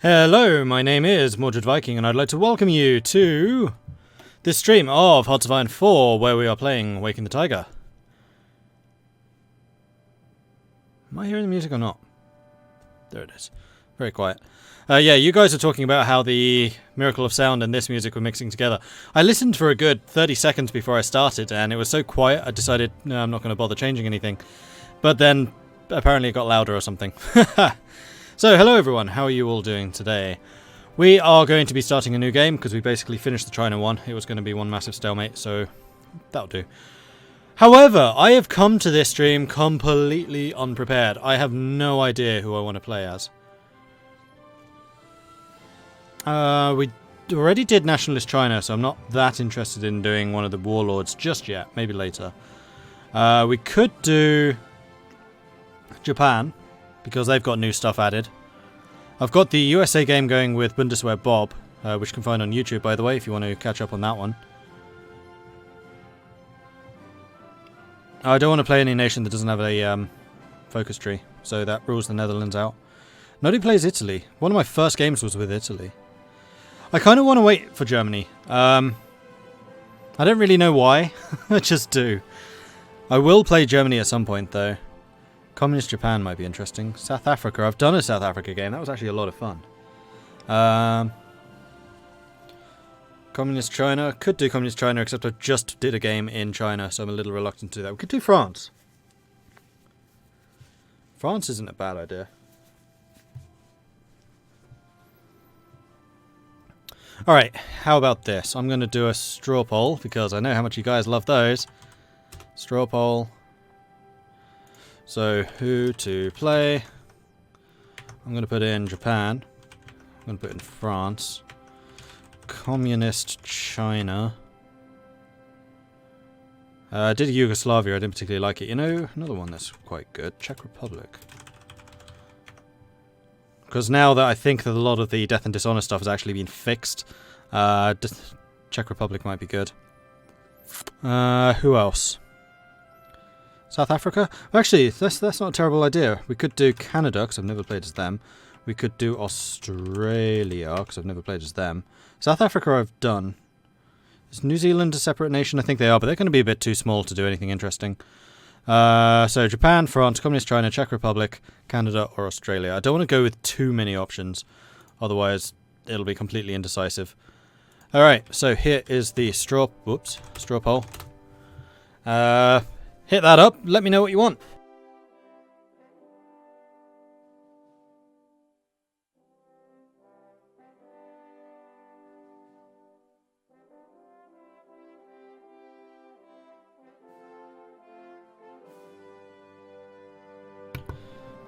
Hello, my name is Mordred Viking, and I'd like to welcome you to this stream of Hearts of Iron 4, where we are playing Waking the Tiger. Am I hearing the music or not? There it is. Very quiet. Yeah, you guys are talking about how the Miracle of Sound and this music were mixing together. I listened for a good 30 seconds before I started, and it was so quiet I decided, no, I'm not going to bother changing anything. But then, apparently it got louder or something. So, hello everyone, how are you all doing today? We are going to be starting a new game, because we basically finished the China one. It was going to be one massive stalemate, so that'll do. However, I have come to this stream completely unprepared. I have no idea who I want to play as. We already did Nationalist China, so I'm not that interested in doing one of the Warlords just yet. Maybe later. We could do Japan, because they've got new stuff added. I've got the USA game going with Bundeswehr Bob, which you can find on YouTube, by the way, if you want to catch up on that one. I don't want to play any nation that doesn't have a focus tree, so that rules the Netherlands out. Nobody plays Italy. One of my first games was with Italy. I kind of want to wait for Germany. I don't really know why. I just do. I will play Germany at some point, though. Communist Japan might be interesting. South Africa. I've done a South Africa game. That was actually a lot of fun. Communist China. Could do Communist China, except I just did a game in China, so I'm a little reluctant to do that. We could do France. France isn't a bad idea. Alright, how about this? I'm going to do a straw poll, because I know how much you guys love those. Straw poll. So, who to play? I'm going to put in Japan. I'm going to put in France. Communist China. I did Yugoslavia, I didn't particularly like it. You know, another one that's quite good. Czech Republic. Because now that I think that a lot of the Death and Dishonor stuff has actually been fixed, Czech Republic might be good. Who else? South Africa? Actually, that's not a terrible idea. We could do Canada, because I've never played as them. We could do Australia, because I've never played as them. South Africa I've done. Is New Zealand a separate nation? I think they are, but they're going to be a bit too small to do anything interesting. So Japan, France, Communist China, Czech Republic, Canada, or Australia. I don't want to go with too many options, otherwise it'll be completely indecisive. Alright, so here is the straw poll. Hit that up, let me know what you want.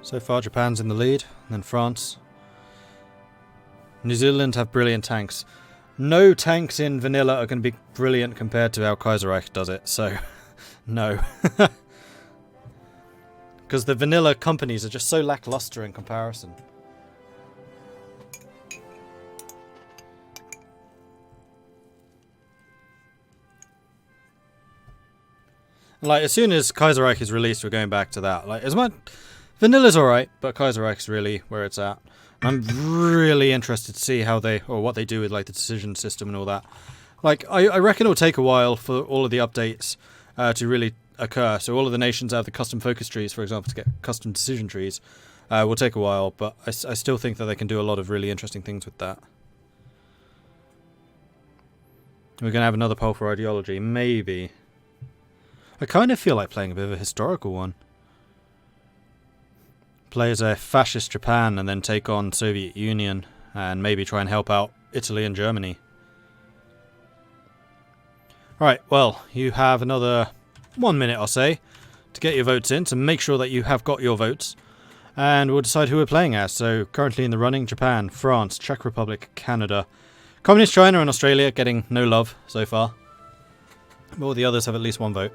So far Japan's in the lead, and then France. New Zealand have brilliant tanks. No tanks in vanilla are going to be brilliant compared to how Kaiserreich does it, so no. Because the vanilla companies are just so lackluster in comparison. Like, as soon as Kaiserreich is released, we're going back to that. Like, as much vanilla's alright, but Kaiserreich's really where it's at. I'm really interested to see how what they do with like the decision system and all that. Like, I reckon it'll take a while for all of the updates to really occur. So all of the nations have the custom focus trees, for example, to get custom decision trees. Will take a while, but I still think that they can do a lot of really interesting things with that. We're going to have another poll for ideology, maybe. I kind of feel like playing a bit of a historical one. Play as a fascist Japan and then take on Soviet Union and maybe try and help out Italy and Germany. Right, well, you have another 1 minute, I'll say, to get your votes in, to make sure that you have got your votes. And we'll decide who we're playing as. So, currently in the running, Japan, France, Czech Republic, Canada. Communist China and Australia getting no love so far. But all the others have at least one vote.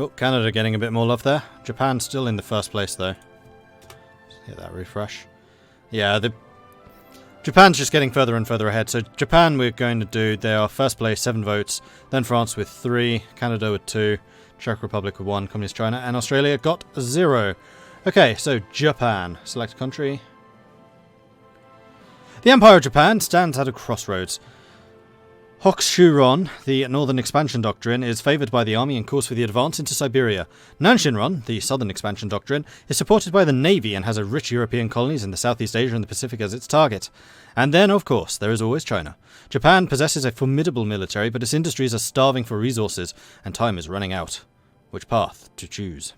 Oh, Canada getting a bit more love there. Japan still in the first place though. Hit that refresh. Yeah, Japan's just getting further and further ahead. So Japan, we're going to do, they are first place, 7 votes. Then France with 3, Canada with 2, Czech Republic with 1, Communist China, and Australia got 0. Okay, so Japan. Select country. The Empire of Japan stands at a crossroads. Hokushuron, the Northern Expansion Doctrine, is favoured by the army and calls for the advance into Siberia. Nanshinron, the Southern Expansion Doctrine, is supported by the navy and has a rich European colonies in the Southeast Asia and the Pacific as its target. And then, of course, there is always China. Japan possesses a formidable military, but its industries are starving for resources, and time is running out. Which path to choose?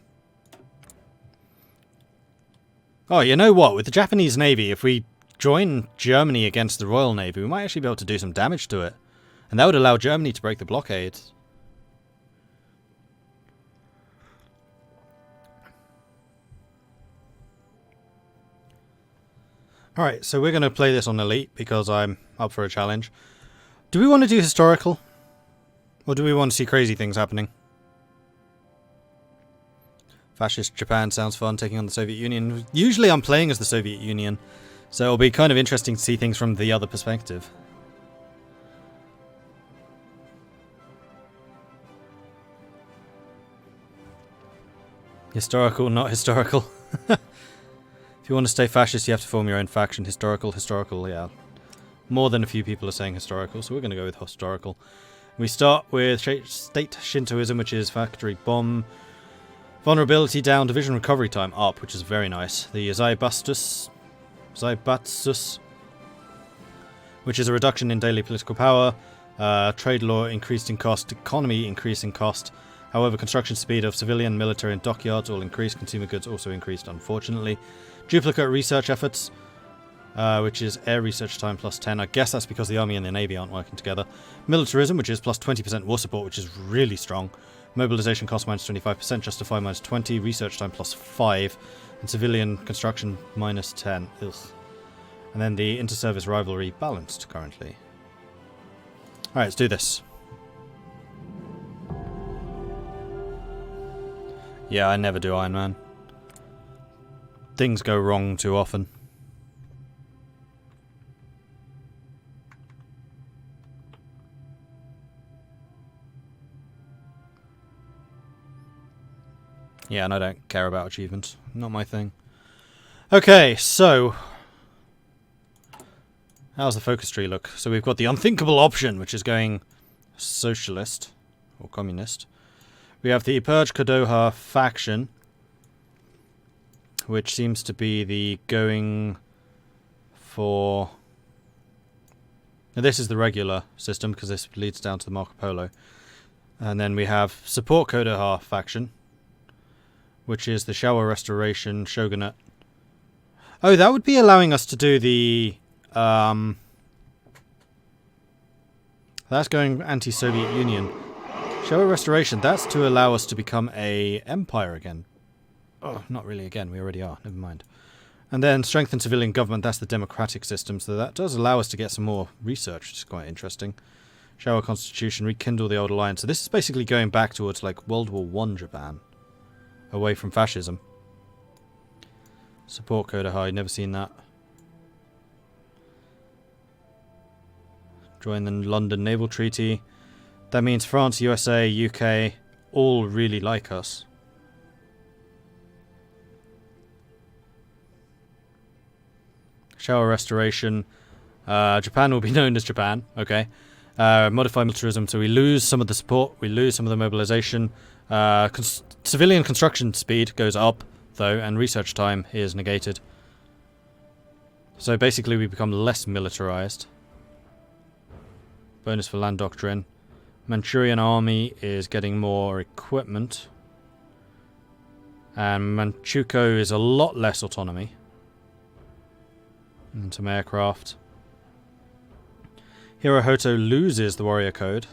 Oh, you know what? With the Japanese Navy, if we join Germany against the Royal Navy, we might actually be able to do some damage to it. And that would allow Germany to break the blockade. Alright, so we're going to play this on Elite because I'm up for a challenge. Do we want to do historical? Or do we want to see crazy things happening? Fascist Japan sounds fun, taking on the Soviet Union. Usually I'm playing as the Soviet Union, so it'll be kind of interesting to see things from the other perspective. Historical, not historical. If you want to stay fascist, you have to form your own faction. Historical, yeah. More than a few people are saying historical, so we're going to go with historical. We start with state Shintoism, which is factory bomb. Vulnerability down, division recovery time up, which is very nice. The Zaibatsus, which is a reduction in daily political power. Trade law increased in cost, economy increased in cost. However, construction speed of civilian, military and dockyards all increased. Consumer goods also increased, unfortunately. Duplicate research efforts, which is air research time plus 10. I guess that's because the army and the navy aren't working together. Militarism, which is plus 20% war support, which is really strong. Mobilization cost minus 25%, justify minus 20, research time plus 5, and civilian construction minus 10. Ugh. And then the inter-service rivalry balanced currently. Alright, let's do this. Yeah, I never do Iron Man. Things go wrong too often. Yeah, and I don't care about achievements. Not my thing. Okay, so how's the focus tree look? So we've got the unthinkable option, which is going socialist or communist. We have the Purge Kodoha faction, which seems to be the going for... Now this is the regular system, because this leads down to the Marco Polo. And then we have support Kodoha faction, which is the Showa Restoration Shogunate. Oh, that would be allowing us to do the... That's going anti-Soviet Union. Showa Restoration, that's to allow us to become a empire again. Oh, not really again, we already are, never mind. And then strengthen civilian government, that's the democratic system, so that does allow us to get some more research, which is quite interesting. Showa Constitution, rekindle the old alliance. So this is basically going back towards like World War I Japan. Away from fascism. Support Kodoha, never seen that. Join the London Naval Treaty. That means France, USA, UK all really like us. Showa Restoration. Japan will be known as Japan. Okay. Modify militarism. So we lose some of the support. We lose some of the mobilization. Civilian construction speed goes up, though, and research time is negated. So basically we become less militarized. Bonus for land doctrine. Manchurian army is getting more equipment. And Manchukuo is a lot less autonomy. And some aircraft. Hirohito loses the warrior code.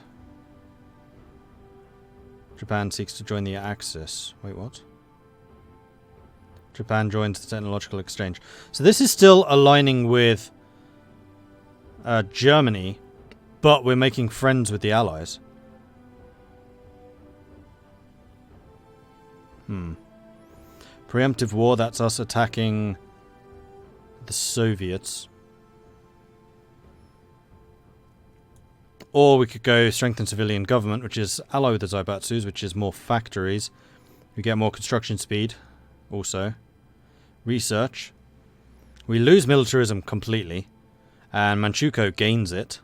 Japan seeks to join the Axis. Wait, what? Japan joins the technological exchange. So this is still aligning with Germany, but we're making friends with the Allies. Preemptive war, that's us attacking the Soviets. Or we could go strengthen civilian government, which is ally with the Zaibatsus, which is more factories. We get more construction speed, also. Research. We lose militarism completely, and Manchukuo gains it.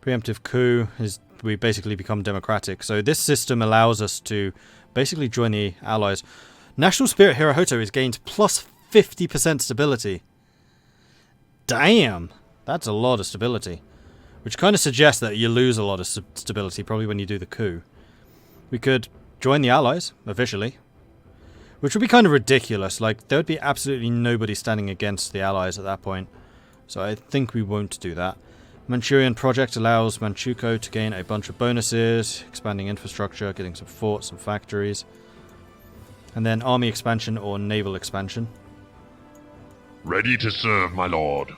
Preemptive coup is we basically become democratic. So this system allows us to basically join the allies. National Spirit Hirohito is gained plus 50% stability. Damn! That's a lot of stability. Which kind of suggests that you lose a lot of stability probably when you do the coup. We could join the allies, officially. Which would be kind of ridiculous. Like, there would be absolutely nobody standing against the allies at that point. So I think we won't do that. Manchurian project allows Manchukuo to gain a bunch of bonuses, expanding infrastructure, getting some forts, some factories. And then army expansion or naval expansion. Ready to serve, my lord.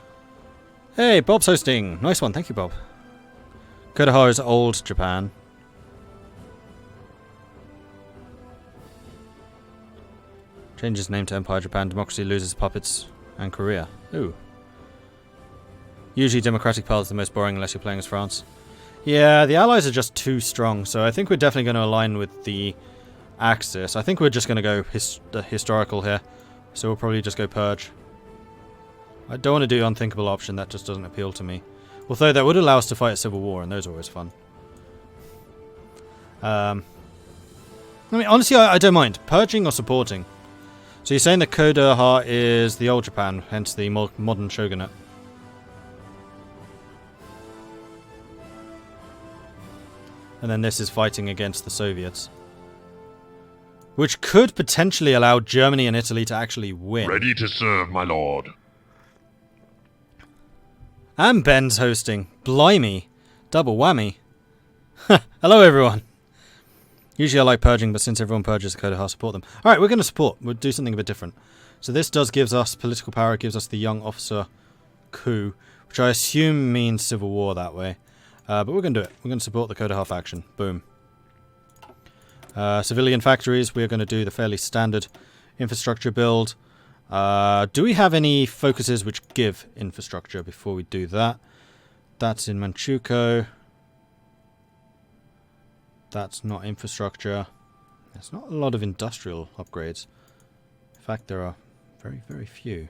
Hey, Bob's hosting. Nice one, thank you, Bob. Kodaha is old Japan. Changes name to Empire Japan. Democracy loses puppets and Korea. Ooh. Usually democratic path is the most boring unless you're playing as France. Yeah, the allies are just too strong, so I think we're definitely going to align with the Axis. I think we're just going to go historical here, so we'll probably just go purge. I don't want to do unthinkable option, that just doesn't appeal to me. Although that would allow us to fight a civil war, and those are always fun. I mean, honestly, I don't mind. Purging or supporting. So you're saying that Kodaha is the old Japan, hence the modern shogunate. And then this is fighting against the Soviets. Which could potentially allow Germany and Italy to actually win. Ready to serve, my lord. And Ben's hosting. Blimey. Double whammy. Hello, everyone. Usually I like purging, but since everyone purges, Kodaha support them. Alright, we're going to support. We'll do something a bit different. So this gives us political power. It gives us the young officer coup, which I assume means civil war that way. But we're going to do it. We're going to support the Kodaha faction. Boom. Civilian factories. We're going to do the fairly standard infrastructure build. Do we have any focuses which give infrastructure before we do that? That's in Manchukuo. That's not infrastructure. There's not a lot of industrial upgrades. In fact, there are very, very few.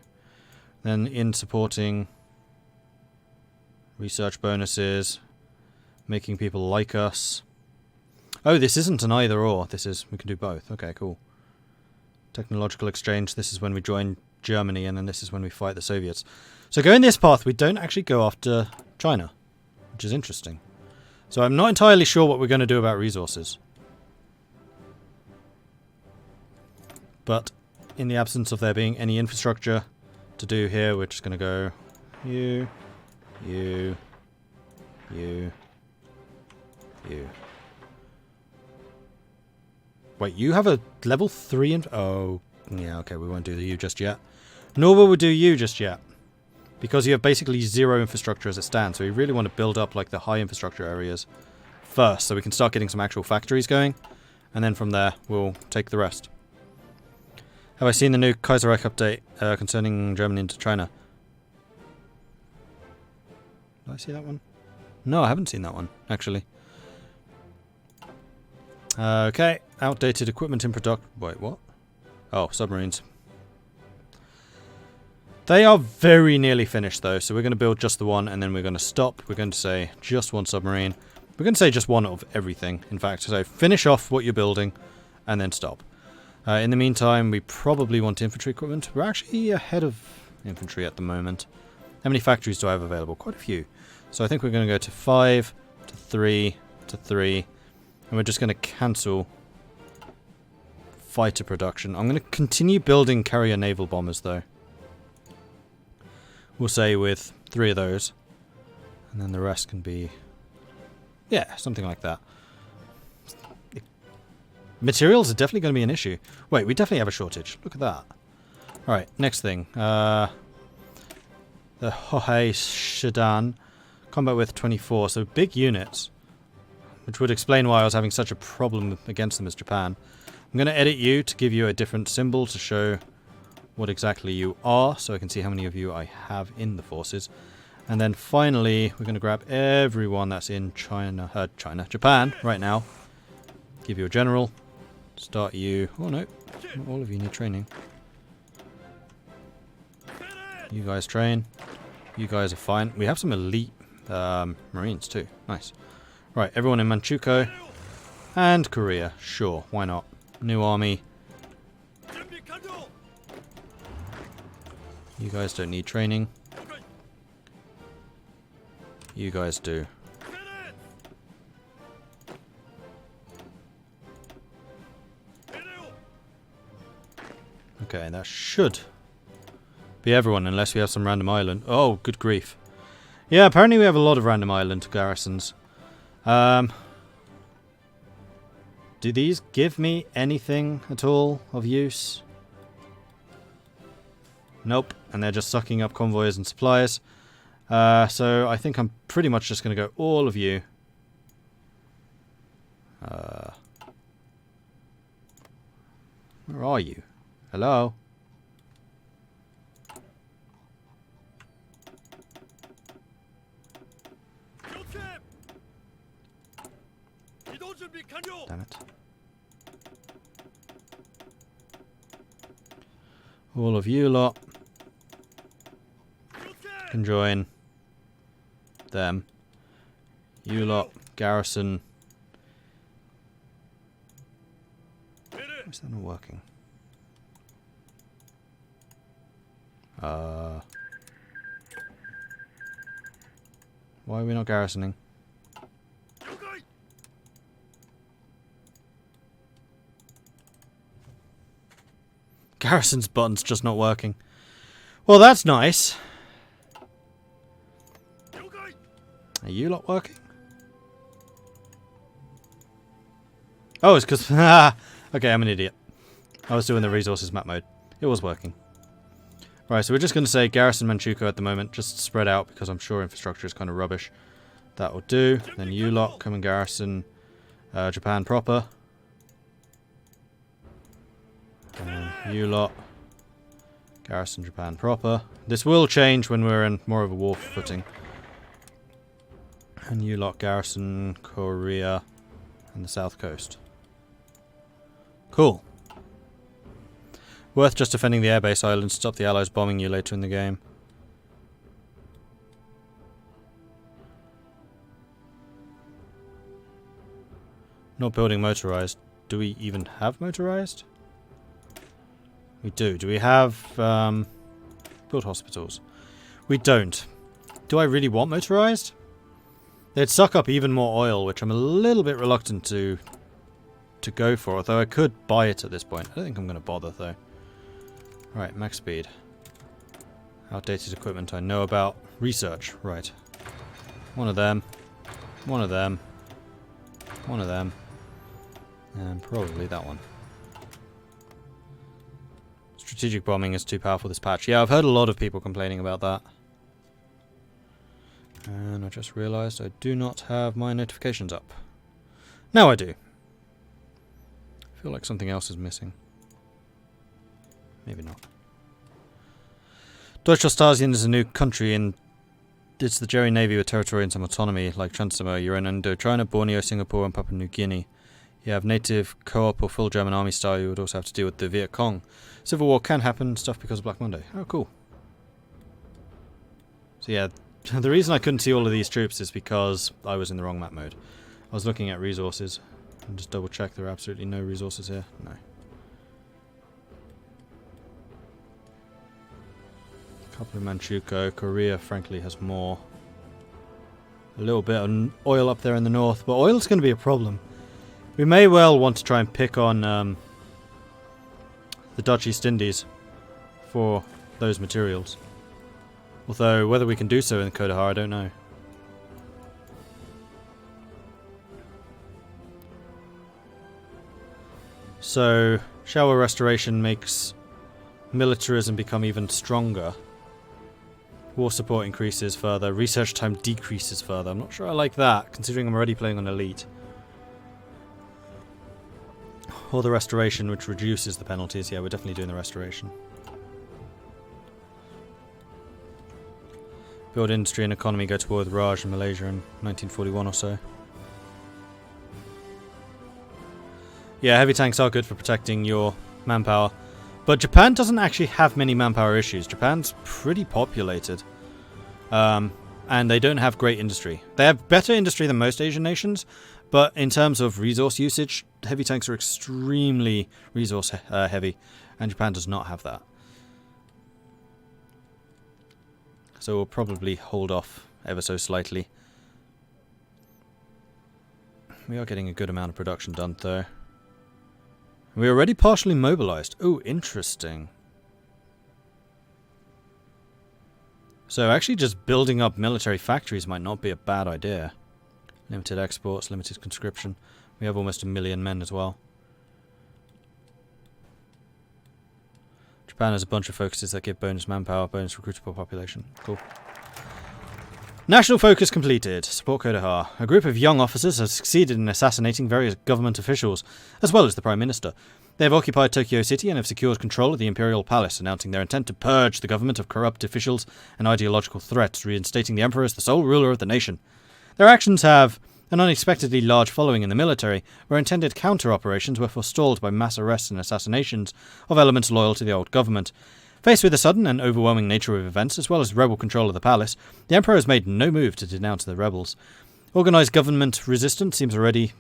Then in supporting research bonuses, making people like us. Oh, this isn't an either or. This is, we can do both. Okay, cool. Technological exchange, this is when we join Germany, and then this is when we fight the Soviets. So going this path, we don't actually go after China, which is interesting. So I'm not entirely sure what we're going to do about resources. But in the absence of there being any infrastructure to do here, we're just going to go you. Wait, you have a level 3 oh, yeah, okay, we won't do the you just yet. Nor will we do you just yet. Because you have basically zero infrastructure as it stands, so we really want to build up like the high infrastructure areas first, so we can start getting some actual factories going, and then from there, we'll take the rest. Have I seen the new Kaiserreich update concerning Germany into China? Did I see that one? No, I haven't seen that one, actually. Okay, outdated equipment in production. Wait, what? Oh, submarines. They are very nearly finished, though, so we're going to build just the one, and then we're going to stop. We're going to say just one submarine. We're going to say just one of everything, in fact. So finish off what you're building, and then stop. In the meantime, we probably want infantry equipment. We're actually ahead of infantry at the moment. How many factories do I have available? Quite a few. So I think we're going to go to 5, to 3, to 3. And we're just going to cancel fighter production. I'm going to continue building carrier naval bombers, though. We'll say with 3 of those. And then the rest can be... yeah, something like that. Materials are definitely going to be an issue. Wait, we definitely have a shortage. Look at that. Alright, next thing. The Hohei Shidan. Combat width 24, so big units. Which would explain why I was having such a problem against them as Japan. I'm going to edit you to give you a different symbol to show what exactly you are, so I can see how many of you I have in the forces. And then finally, we're going to grab everyone that's in Japan right now. Give you a general. Start you. Oh no, not all of you need training. You guys train. You guys are fine. We have some elite Marines too. Nice. Right, everyone in Manchukuo. And Korea. Sure, why not? New army. You guys don't need training. You guys do. Okay, that should be everyone, unless we have some random island. Oh, good grief. Yeah, apparently we have a lot of random island garrisons. Do these give me anything at all of use? Nope, and they're just sucking up convoys and supplies. So I think I'm pretty much just going to go all of you. Where are you? Hello? Damn it. All of you lot can join them. You lot garrison. Why is that not working? Why are we not garrisoning? Garrison's button's just not working. Well, that's nice. Are you lot working? Oh, it's because... okay, I'm an idiot. I was doing the resources map mode. It was working. Right, so we're just going to say Garrison Manchukuo at the moment, just spread out, because I'm sure infrastructure is kind of rubbish. That will do. Then you lot come and garrison Japan proper. You lot garrison Japan proper. This will change when we're in more of a war footing. And you lot garrison Korea and the south coast. Cool. Worth just defending the airbase island, stop the allies bombing you later in the game. Not building motorized. Do we even have motorized? We do. Do we have build hospitals? We don't. Do I really want motorized? They'd suck up even more oil, which I'm a little bit reluctant to go for, although I could buy it at this point. I don't think I'm going to bother though. Right, max speed. Outdated equipment I know about. Research, right. One of them. One of them. One of them. And probably that one. Strategic bombing is too powerful this patch. Yeah, I've heard a lot of people complaining about that. And I just realised I do not have my notifications up. Now I do. I feel like something else is missing. Maybe not. Deutschostasien is a new country and it's the Jerry Navy with territory and some autonomy, like Transsamoa. You're in Indochina, Borneo, Singapore and Papua New Guinea. You have native co-op or full German army style. You would also have to deal with the Viet Cong. Civil war can happen, stuff because of Black Monday. Oh, cool. So yeah, the reason I couldn't see all of these troops is because I was in the wrong map mode. I was looking at resources and just double check there are absolutely no resources here. No. Couple of Manchukuo. Korea, frankly, has more. A little bit of oil up there in the north, but oil's going to be a problem. We may well want to try and pick on the Dutch East Indies for those materials. Although, whether we can do so in Kodahar, I don't know. So, shower restoration makes militarism become even stronger. War support increases further. Research time decreases further. I'm not sure I like that, considering I'm already playing on Elite. Or the restoration, which reduces the penalties. Yeah, we're definitely doing the restoration. Build industry and economy, go to war with Raj in Malaysia in 1941 or so. Yeah, heavy tanks are good for protecting your manpower. But Japan doesn't actually have many manpower issues. Japan's pretty populated. And they don't have great industry. They have better industry than most Asian nations, but in terms of resource usage, heavy tanks are extremely resource heavy, and Japan does not have that. So we'll probably hold off ever so slightly. We are getting a good amount of production done, though. We're already partially mobilized. Oh, interesting. So actually just building up military factories might not be a bad idea. Limited exports, limited conscription. We have almost 1 million men as well. Japan has a bunch of focuses that give bonus manpower, bonus recruitable population. Cool. National focus completed. Support Kodahar. A group of young officers has succeeded in assassinating various government officials, as well as the Prime Minister. They have occupied Tokyo City and have secured control of the Imperial Palace, announcing their intent to purge the government of corrupt officials and ideological threats, reinstating the Emperor as the sole ruler of the nation. Their actions have an unexpectedly large following in the military, where intended counter-operations were forestalled by mass arrests and assassinations of elements loyal to the old government. Faced with the sudden and overwhelming nature of events, as well as rebel control of the palace, the Emperor has made no move to denounce the rebels. Organised government resistance seems ready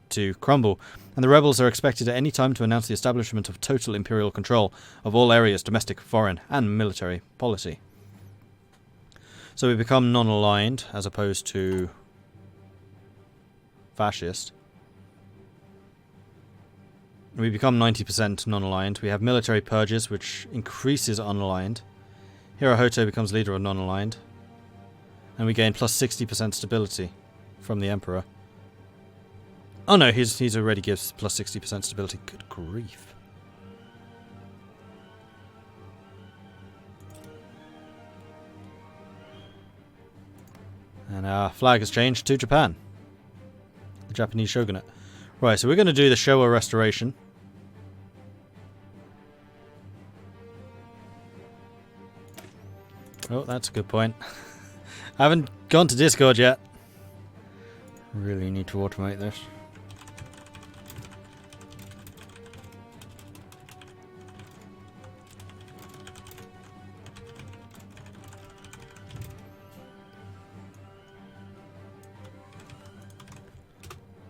to crumble, and the rebels are expected at any time to announce the establishment of total imperial control of all areas, domestic, foreign, and military policy. So we become non-aligned, as opposed to fascist. We become 90% non-aligned. We have military purges, which increases unaligned. Hirohito becomes leader of non-aligned. And we gain plus 60% stability from the Emperor. Oh no, he's already gives plus 60% stability. Good grief. And our flag has changed to Japan. The Japanese shogunate. Right, so we're going to do the Showa restoration. Oh, that's a good point. I haven't gone to Discord yet. Really need to automate this.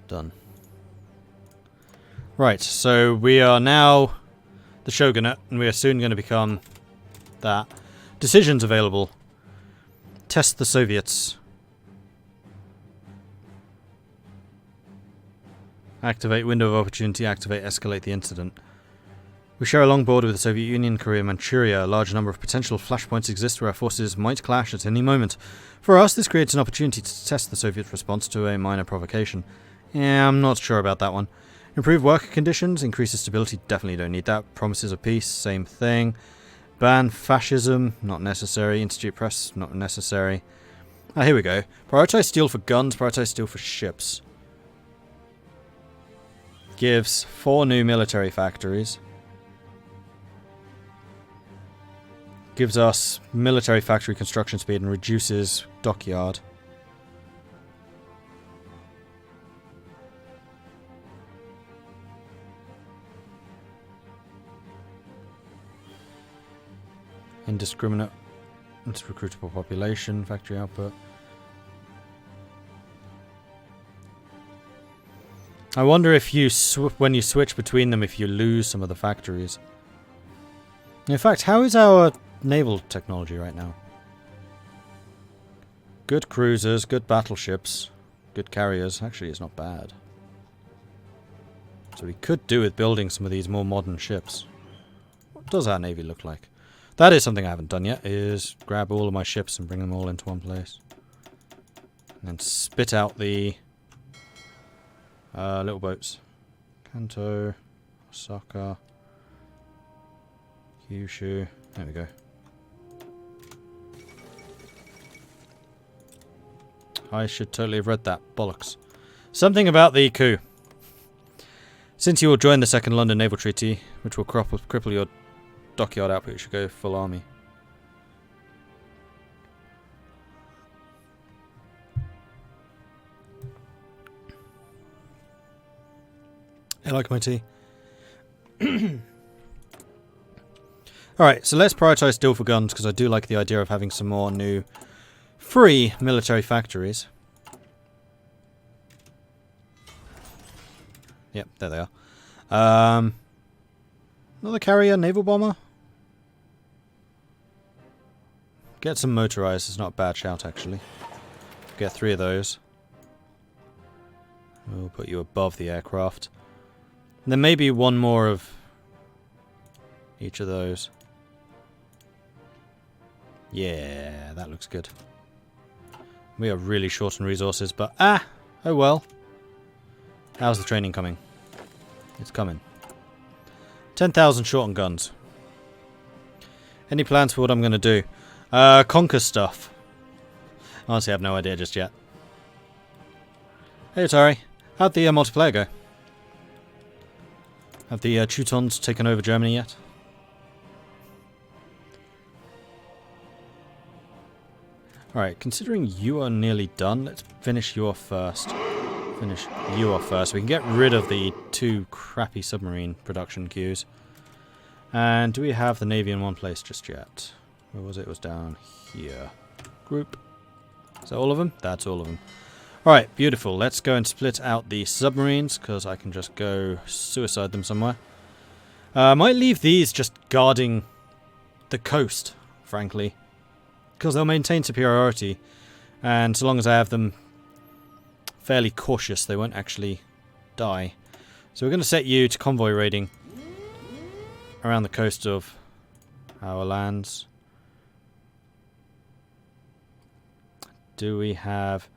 Done. Right, so we are now the shogunate, and we are soon going to become that. Decisions available. Test the Soviets. Activate window of opportunity. Activate escalate the incident. We share a long border with the Soviet Union, Korea, Manchuria. A large number of potential flashpoints exist where our forces might clash at any moment. For us, this creates an opportunity to test the Soviet response to a minor provocation. Yeah, I'm not sure about that one. Improve worker conditions, increases stability, definitely don't need that. Promises of peace, same thing. Ban fascism, not necessary. Institute press, not necessary. Ah, here we go. Prioritize steel for guns, prioritize steel for ships. Gives 4 new military factories. Gives us military factory construction speed and reduces dockyard. Indiscriminate recruitable population, factory output. I wonder if you when you switch between them, if you lose some of the factories. In fact, how is our naval technology right now? Good cruisers, good battleships, good carriers. Actually, it's not bad. So we could do with building some of these more modern ships. What does our navy look like? That is something I haven't done yet, is grab all of my ships and bring them all into one place. And then spit out the little boats. Kanto, Osaka, Kyushu. There we go. I should totally have read that. Bollocks. Something about the coup. Since you will join the Second London Naval Treaty, which will cripple your dockyard output, you should go full army. I like my tea. Alright, so let's prioritise steel for guns, because I do like the idea of having some more new free military factories. Yep, there they are. Another carrier, naval bomber? Get some motorized, it's not a bad shout actually. Get 3 of those. We'll put you above the aircraft. And then maybe one more of each of those. Yeah, that looks good. We are really short on resources, but oh well. How's the training coming? It's coming. 10,000 short on guns. Any plans for what I'm going to do? Conquer stuff. Honestly, I have no idea just yet. Hey, Atari. How'd the multiplayer go? Have the Teutons taken over Germany yet? Alright, considering you are nearly done, let's finish you off first. Finish you off first. We can get rid of the 2 crappy submarine production queues. And do we have the Navy in one place just yet? Where was it? It was down here. Group. Is that all of them? That's all of them. Alright, beautiful. Let's go and split out the submarines, because I can just go suicide them somewhere. I might leave these just guarding the coast, frankly. Because they'll maintain superiority, and so long as I have them fairly cautious, they won't actually die. So we're going to set you to convoy raiding around the coast of our lands. Do we have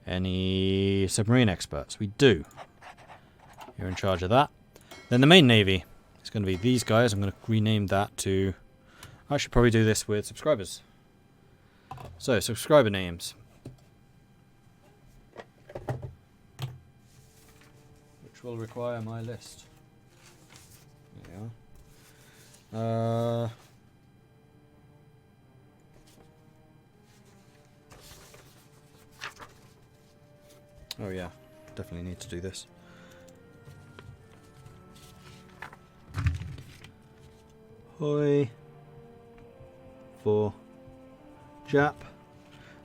any submarine experts? We do. You're in charge of that. Then the main navy is going to be these guys. I'm going to rename that to... I should probably do this with subscribers. So, subscriber names. Which will require my list. There we are. Oh yeah, definitely need to do this. Hoi. For Jap.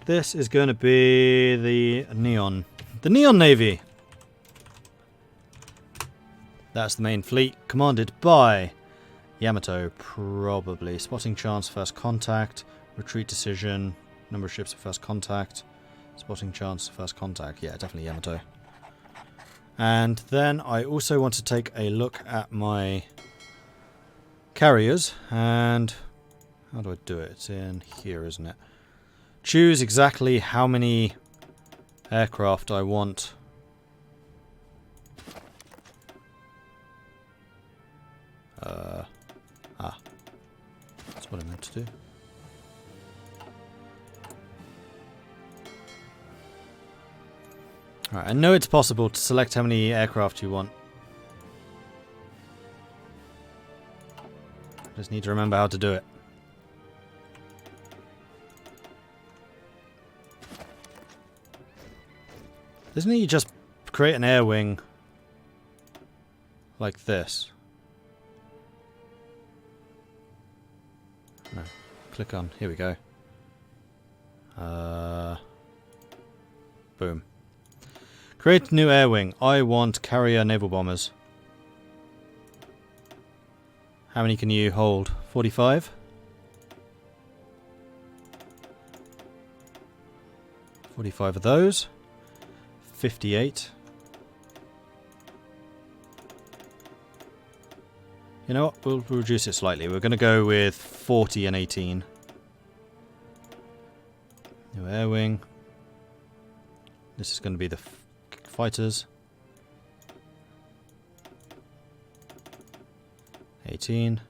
This is going to be the Neon. The Neon Navy! That's the main fleet, commanded by Yamato, probably. Spotting chance, first contact. Retreat decision, number of ships at first contact. Spotting chance, first contact. Yeah, definitely Yamato. And then I also want to take a look at my carriers. And how do I do it? It's in here, isn't it? Choose exactly how many aircraft I want. That's what I meant to do. Alright, I know it's possible to select how many aircraft you want. Just need to remember how to do it. Doesn't he just create an air wing like this? No. Click on. Here we go. Boom. Create new air wing. I want carrier naval bombers. How many can you hold? 45? 45 of those. 58. You know what? We'll reduce it slightly. We're going to go with 40 and 18. New air wing. This is going to be the fighters. 18.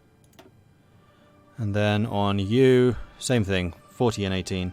And then on you, same thing. 40 and 18.